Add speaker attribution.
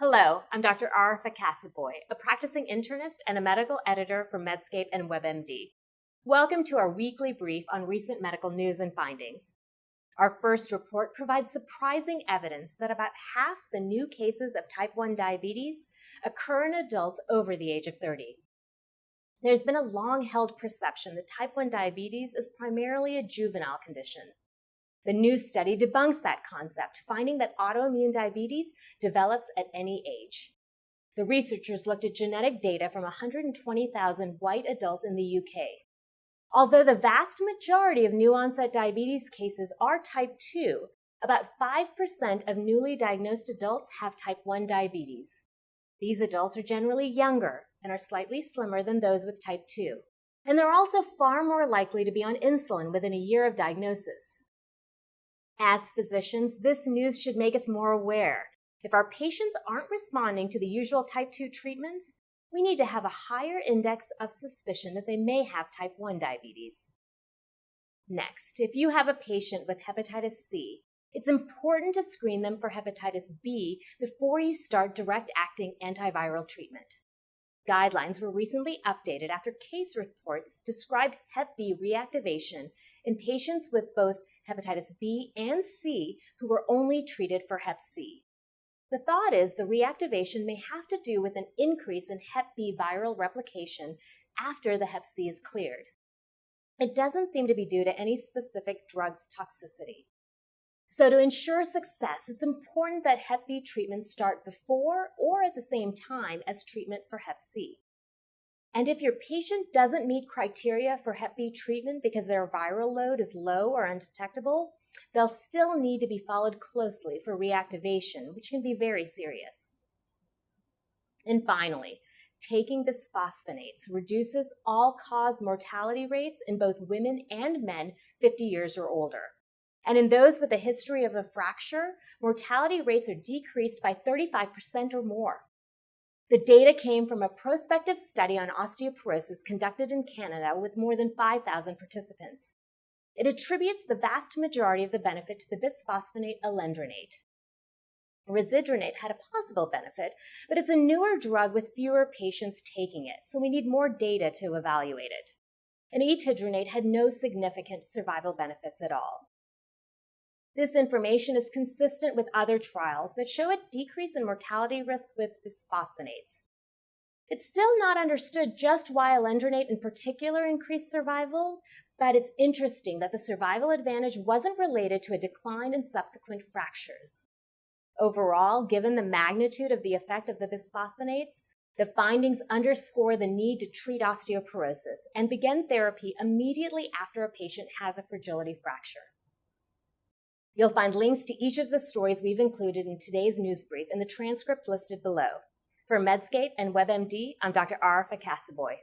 Speaker 1: Hello, I'm Dr. Arifa Casaboy, a practicing internist and a medical editor for Medscape and WebMD. Welcome to our weekly brief on recent medical news and findings. Our first report provides surprising evidence that about half the new cases of type 1 diabetes occur in adults over the age of 30. There's been a long-held perception that type 1 diabetes is primarily a juvenile condition. The new study debunks that concept, finding that autoimmune diabetes develops at any age. The researchers looked at genetic data from 120,000 white adults in the UK. Although the vast majority of new-onset diabetes cases are type 2, about 5% of newly diagnosed adults have type 1 diabetes. These adults are generally younger and are slightly slimmer than those with type 2. And they're also far more likely to be on insulin within a year of diagnosis. As physicians, this news should make us more aware. If our patients aren't responding to the usual type 2 treatments, we need to have a higher index of suspicion that they may have type 1 diabetes. Next, if you have a patient with hepatitis C, it's important to screen them for hepatitis B before you start direct-acting antiviral treatment. Guidelines were recently updated after case reports described HepB reactivation in patients with both hepatitis B and C who were only treated for hep C. The thought is the reactivation may have to do with an increase in HepB viral replication after the hep C is cleared. It doesn't seem to be due to any specific drug's toxicity. So to ensure success, it's important that hep B treatments start before or at the same time as treatment for hep C. And if your patient doesn't meet criteria for hep B treatment because their viral load is low or undetectable, they'll still need to be followed closely for reactivation, which can be very serious. And finally, taking bisphosphonates reduces all-cause mortality rates in both women and men 50 years or older. And in those with a history of a fracture, mortality rates are decreased by 35% or more. The data came from a prospective study on osteoporosis conducted in Canada with more than 5,000 participants. It attributes the vast majority of the benefit to the bisphosphonate alendronate. Risedronate had a possible benefit, but it's a newer drug with fewer patients taking it, so we need more data to evaluate it. And etidronate had no significant survival benefits at all. This information is consistent with other trials that show a decrease in mortality risk with bisphosphonates. It's still not understood just why alendronate in particular increased survival, but it's interesting that the survival advantage wasn't related to a decline in subsequent fractures. Overall, given the magnitude of the effect of the bisphosphonates, the findings underscore the need to treat osteoporosis and begin therapy immediately after a patient has a fragility fracture. You'll find links to each of the stories we've included in today's news brief in the transcript listed below. For Medscape and WebMD, I'm Dr. Arifa Casaboy.